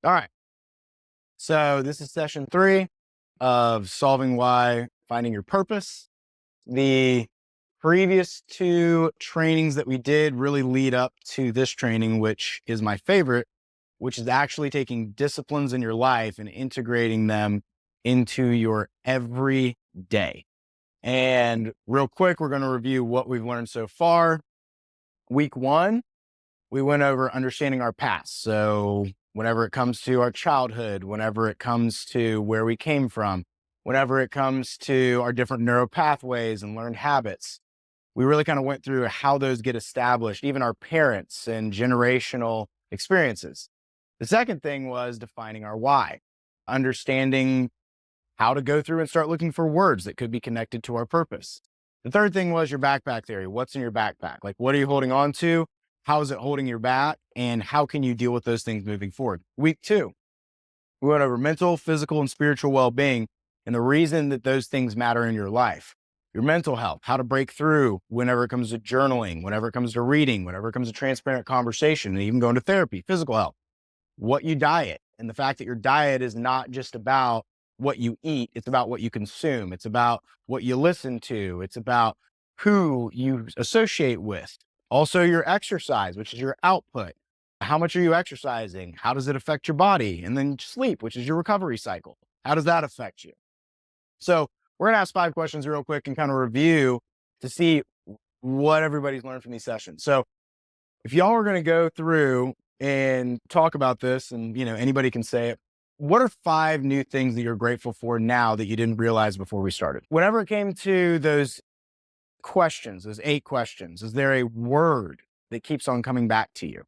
All right. So this is session 3 of Solving Why, Finding Your Purpose. The previous 2 trainings that we did really lead up to this training, which is my favorite, which is actually taking disciplines in your life and integrating them into your everyday. And real quick, we're going to review what we've learned so far. Week 1, we went over understanding our past. So whenever it comes to our childhood, whenever it comes to where we came from, whenever it comes to our different neural pathways and learned habits, we really kind of went through how those get established, even our parents and generational experiences. The second thing was defining our why, understanding how to go through and start looking for words that could be connected to our purpose. The third thing was your backpack theory. What's in your backpack? Like, what are you holding on to? How is it holding your back? And how can you deal with those things moving forward? Week 2, we went over mental, physical, and spiritual well-being and the reason that those things matter in your life. Your mental health, how to break through whenever it comes to journaling, whenever it comes to reading, whenever it comes to transparent conversation, and even going to therapy. Physical health, what you diet, and the fact that your diet is not just about what you eat, it's about what you consume. It's about what you listen to. It's about who you associate with. Also, your exercise, which is your output. How much are you exercising? How does it affect your body? And then sleep, which is your recovery cycle. How does that affect you? So, we're going to ask 5 questions real quick and kind of review to see what everybody's learned from these sessions. So, if y'all are going to go through and talk about this, and anybody can say it, what are 5 new things that you're grateful for now that you didn't realize before we started? Whenever it came to those questions, those 8 questions, is there a word that keeps on coming back to you?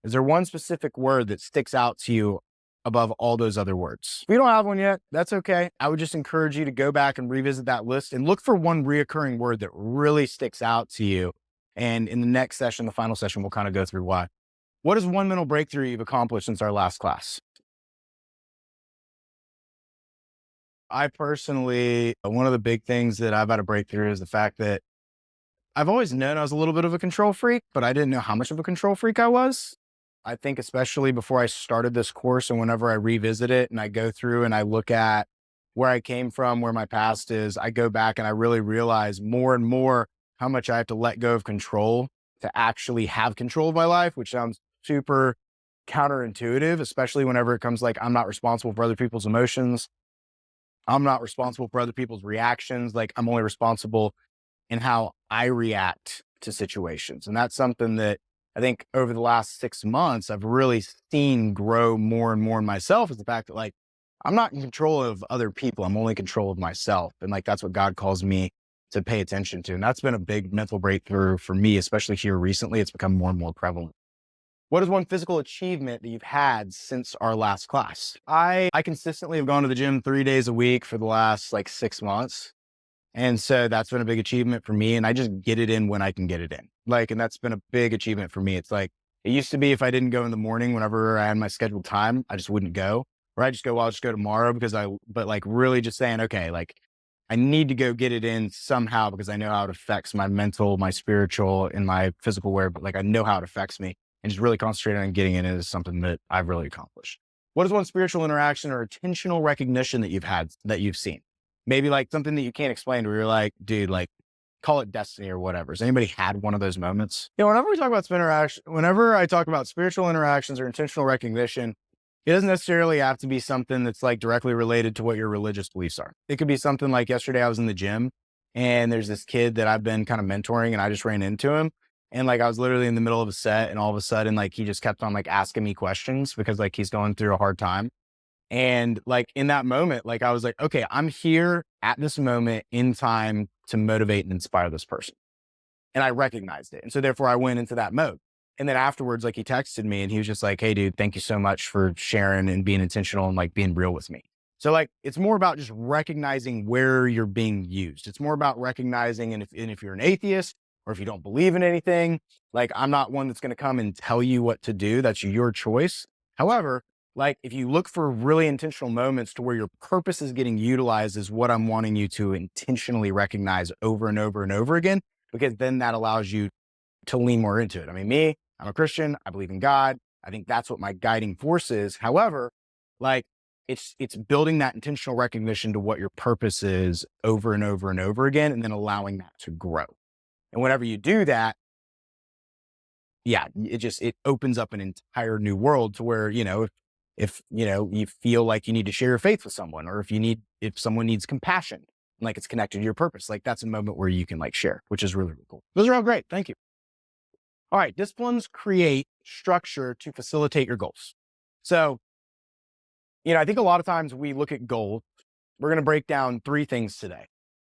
Is there one specific word that sticks out to you above all those other words? If you don't have one yet, that's okay. I would just encourage you to go back and revisit that list and look for one reoccurring word that really sticks out to you. And in the next session, the final session, we'll kind of go through why. What is one mental breakthrough you've accomplished since our last class? I personally, one of the big things that I've had a breakthrough is the fact that I've always known I was a little bit of a control freak, but I didn't know how much of a control freak I was. I think especially before I started this course and whenever I revisit it and I go through and I look at where I came from, where my past is, I go back and I really realize more and more how much I have to let go of control to actually have control of my life, which sounds super counterintuitive, especially whenever it comes like I'm not responsible for other people's emotions. I'm not responsible for other people's reactions. Like I'm only responsible in how I react to situations. And that's something that I think over the last 6 months, I've really seen grow more and more in myself is the fact that like, I'm not in control of other people. I'm only in control of myself. And like, that's what God calls me to pay attention to. And that's been a big mental breakthrough for me, especially here recently. It's become more and more prevalent. What is one physical achievement that you've had since our last class? I consistently have gone to the gym 3 days a week for the last like 6 months. And so that's been a big achievement for me. And I just get it in when I can get it in. Like, and that's been a big achievement for me. It's like, it used to be if I didn't go in the morning, whenever I had my scheduled time, I just wouldn't go. Or I just go, well, I'll just go tomorrow but like really just saying, okay, like I need to go get it in somehow because I know how it affects my mental, my spiritual, and my physical wear. But like I know how it affects me and just really concentrating on getting it in is something that I've really accomplished. What is one spiritual interaction or intentional recognition that you've had that you've seen? Maybe like something that you can't explain where you're like, dude, like call it destiny or whatever. Has anybody had one of those moments? Whenever we talk about whenever I talk about spiritual interactions or intentional recognition, it doesn't necessarily have to be something that's like directly related to what your religious beliefs are. It could be something like yesterday I was in the gym and there's this kid that I've been kind of mentoring and I just ran into him. And like I was literally in the middle of a set and all of a sudden like he just kept on like asking me questions because like he's going through a hard time. And like in that moment, like I was like, okay, I'm here at this moment in time to motivate and inspire this person. And I recognized it. And so therefore I went into that mode. And then afterwards, like he texted me and he was just like, hey dude, thank you so much for sharing and being intentional and like being real with me. So like, it's more about just recognizing where you're being used. It's more about recognizing, and if you're an atheist or if you don't believe in anything, like I'm not one that's going to come and tell you what to do. That's your choice. However, like if you look for really intentional moments to where your purpose is getting utilized is what I'm wanting you to intentionally recognize over and over and over again, because then that allows you to lean more into it. I mean, me, I'm a Christian. I believe in God. I think that's what my guiding force is. However, like it's building that intentional recognition to what your purpose is over and over and over again, and then allowing that to grow. And whenever you do that, yeah, it opens up an entire new world to where, if you feel like you need to share your faith with someone, or if someone needs compassion, like it's connected to your purpose, like that's a moment where you can like share, which is really, really cool. Those are all great. Thank you. All right. Disciplines create structure to facilitate your goals. So, I think a lot of times we look at goals. We're going to break down three things today.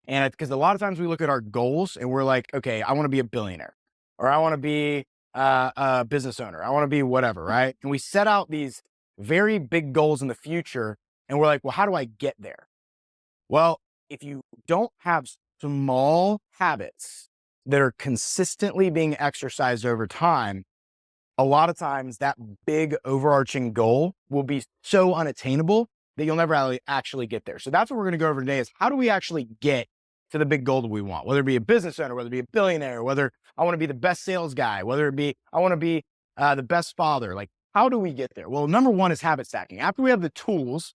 And because a lot of times we look at our goals and we're like, okay, I want to be a billionaire, or I want to be a business owner. I want to be whatever, right? And we set out these very big goals in the future, and we're like, well, how do I get there? Well, if you don't have small habits that are consistently being exercised over time, a lot of times that big overarching goal will be so unattainable that you'll never actually get there. So that's what we're going to go over today, is how do we actually get to the big goal that we want, whether it be a business owner, whether it be a billionaire, whether I want to be the best sales guy, whether it be I want to be the best father. Like, how do we get there? Well, number one is habit stacking. After we have the tools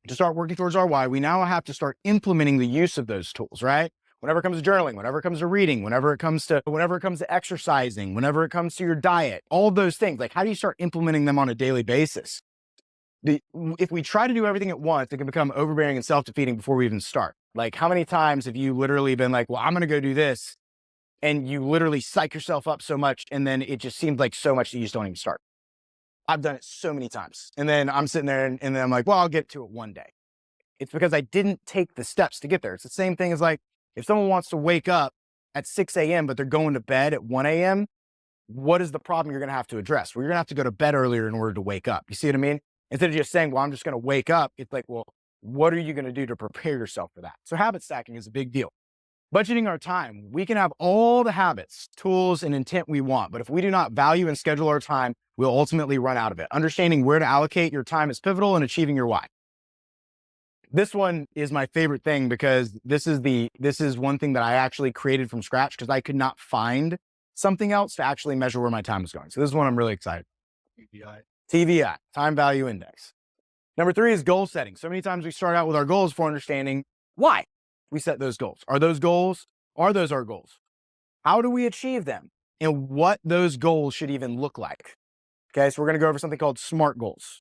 to start working towards our why, we now have to start implementing the use of those tools, right? Whenever it comes to journaling, whenever it comes to reading, whenever it comes to exercising, whenever it comes to your diet, all of those things, like how do you start implementing them on a daily basis? If we try to do everything at once, it can become overbearing and self-defeating before we even start. Like, how many times have you literally been like, well, I'm going to go do this, and you literally psych yourself up so much, and then it just seems like so much that you just don't even start. I've done it so many times. And then I'm sitting there and then I'm like, well, I'll get to it one day. It's because I didn't take the steps to get there. It's the same thing as like, if someone wants to wake up at 6 a.m., but they're going to bed at 1 a.m., what is the problem you're going to have to address? Well, you're going to have to go to bed earlier in order to wake up. You see what I mean? Instead of just saying, well, I'm just going to wake up, it's like, well, what are you going to do to prepare yourself for that? So habit stacking is a big deal. Budgeting our time. We can have all the habits, tools, and intent we want, but if we do not value and schedule our time, we'll ultimately run out of it. Understanding where to allocate your time is pivotal in achieving your why. This one is my favorite thing because this is one thing that I actually created from scratch because I could not find something else to actually measure where my time is going. So this is one I'm really excited. TVI, time value index. Number 3 is goal setting. So many times we start out with our goals for understanding why we set those goals. Are those our goals? How do we achieve them? And what those goals should even look like. Okay, so we're going to go over something called SMART goals.